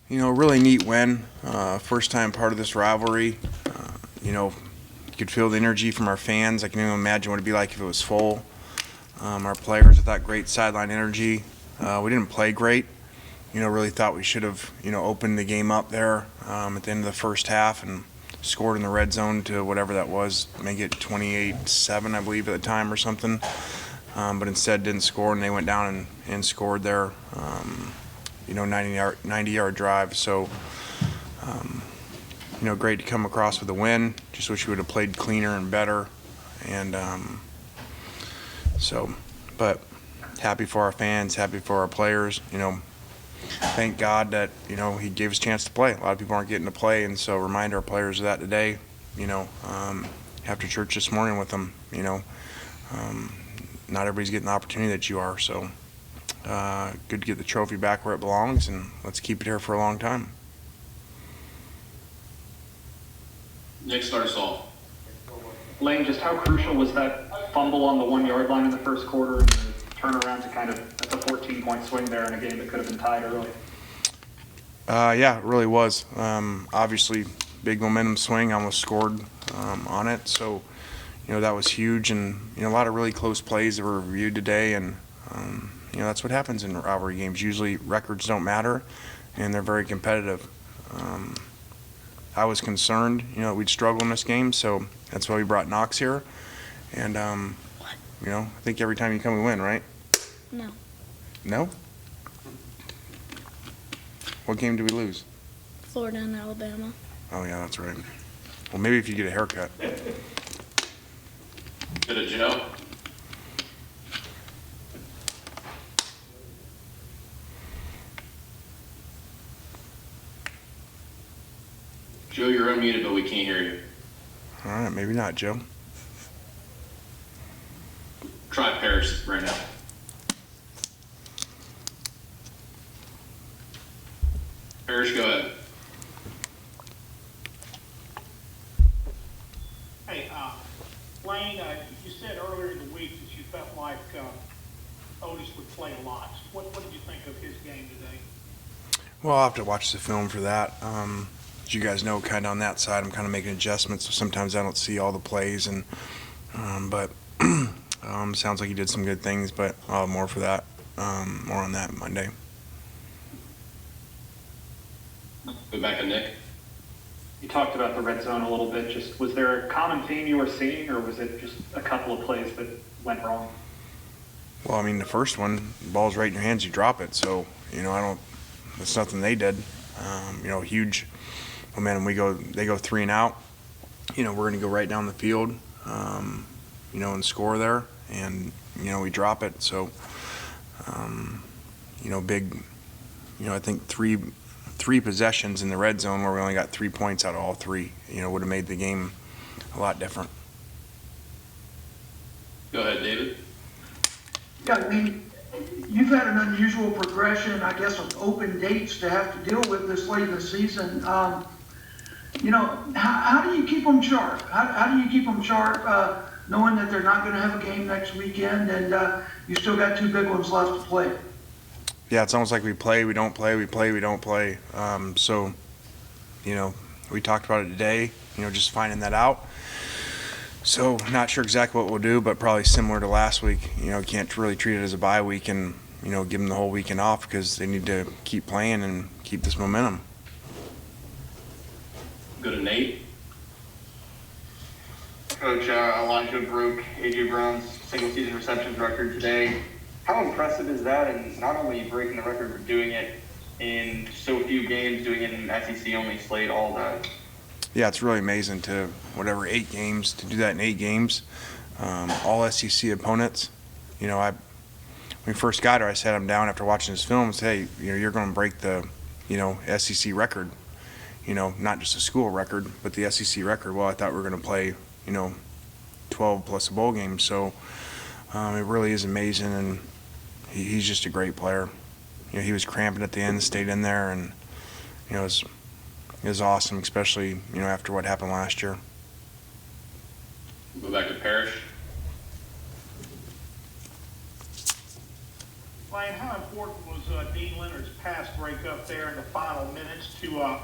Really neat win. First time part of this rivalry. You could feel the energy from our fans. I can even imagine what it'd be like if it was full. Our players with that great sideline energy. We didn't play great. Really thought we should have, opened the game up there at the end of the first half and scored in the red zone to whatever that was, make it 28-7, I believe, at the time or something. But instead didn't score, and they went down and scored there. 90-yard drive. So, great to come across with a win. Just wish we would have played cleaner and better. And but happy for our fans, happy for our players. Thank God that, he gave us a chance to play. A lot of people aren't getting to play, and so remind our players of that today. After church this morning with them, not everybody's getting the opportunity that you are. So good to get the trophy back where it belongs, and let's keep it here for a long time. Nick, start us off. Lane, just how crucial was that fumble on the 1 yard line in the first quarter and the turnaround to that's a 14-point swing there in a game that could have been tied early? Yeah, it really was. Obviously, big momentum swing. Almost scored on it. So, that was huge, and a lot of really close plays that were reviewed today, and that's what happens in rivalry games. Usually, records don't matter, and they're very competitive. I was concerned, we'd struggle in this game, so that's why we brought Knox here. And, I think every time you come, we win, right? No. No? What game did we lose? Florida and Alabama. Oh, yeah, that's right. Well, maybe if you get a haircut. Good to Joe. Joe, you're unmuted, but we can't hear you. All right, maybe not, Joe. Try Paris right now. Paris, go ahead. Hey, Lane, you said earlier in the week that you felt like Otis would play a lot. What did you think of his game today? Well, I'll have to watch the film for that. As you guys know, kind of on that side, I'm kind of making adjustments. So sometimes I don't see all the plays, and but sounds like he did some good things. But I'll have more for that, more on that Monday. Go back to Nick. You talked about the red zone a little bit. Just was there a common theme you were seeing, or was it just a couple of plays that went wrong? Well, the first one, the ball's right in your hands, you drop it. So, that's nothing they did. Huge momentum. They go 3 and out. We're going to go right down the field, and score there. And, we drop it. So, big, I think three possessions in the red zone where we only got 3 points out of all three, would have made the game a lot different. Go ahead, David. Yeah, you've had an unusual progression, I guess, of open dates to have to deal with this late in the season. How do you keep them sharp? How do you keep them sharp, knowing that they're not going to have a game next weekend and you still got 2 big ones left to play? Yeah, it's almost like we play, we don't play, we play, we don't play. So, we talked about it today, just finding that out. So, not sure exactly what we'll do, but probably similar to last week. Can't really treat it as a bye week and, give them the whole weekend off because they need to keep playing and keep this momentum. Go to Nate. Coach, Elijah broke A.J. Brown's single-season receptions record today. How impressive is that? And not only breaking the record, but doing it in so few games, doing it in an SEC-only slate, all that. Yeah, it's really amazing to, 8 games, to do that in 8 games. All SEC opponents. When we first got her, I sat him down after watching his film and said, hey, you're going to break the, SEC record. Not just a school record, but the SEC record. Well, I thought we were going to play, 12 plus a bowl game. So it really is amazing, and he's just a great player. He was cramping at the end, stayed in there, and, it was awesome, especially, after what happened last year. Go back to Parrish. Lane, Lane, how important was Dean Leonard's pass breakup there in the final minutes to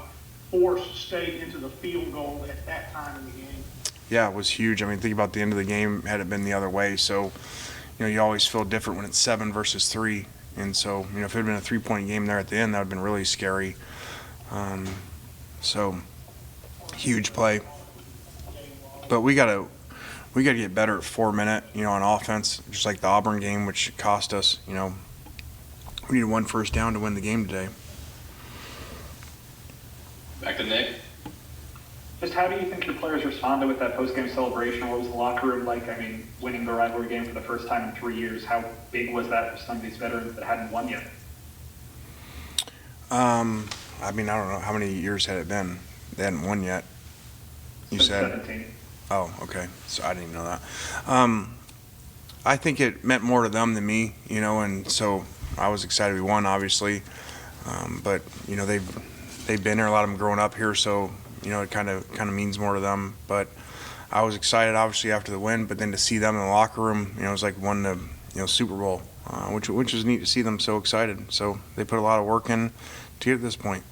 force State into the field goal at that time in the game? Yeah, it was huge. I mean, think about the end of the game had it been the other way. So, you always feel different when it's 7 versus 3. And so, if it had been a 3-point game there at the end, that would have been really scary. So, huge play. But we gotta get better at 4-minute, on offense, just like the Auburn game, which cost us. We needed 1 first down to win the game today. Back to Nick. Just how do you think your players responded with that post-game celebration? What was the locker room like? I mean, winning the rivalry game for the first time in 3 years, how big was that for some of these veterans that hadn't won yet? I mean, I don't know. How many years had it been? They hadn't won yet. You Since said? 17. Oh, okay. So I didn't even know that. I think it meant more to them than me, and so I was excited we won, obviously. But, they've been here, a lot of them growing up here, so, it kind of means more to them. But I was excited, obviously, after the win, but then to see them in the locker room, it was like won the, Super Bowl, which was neat to see them so excited. So they put a lot of work in to get to this point.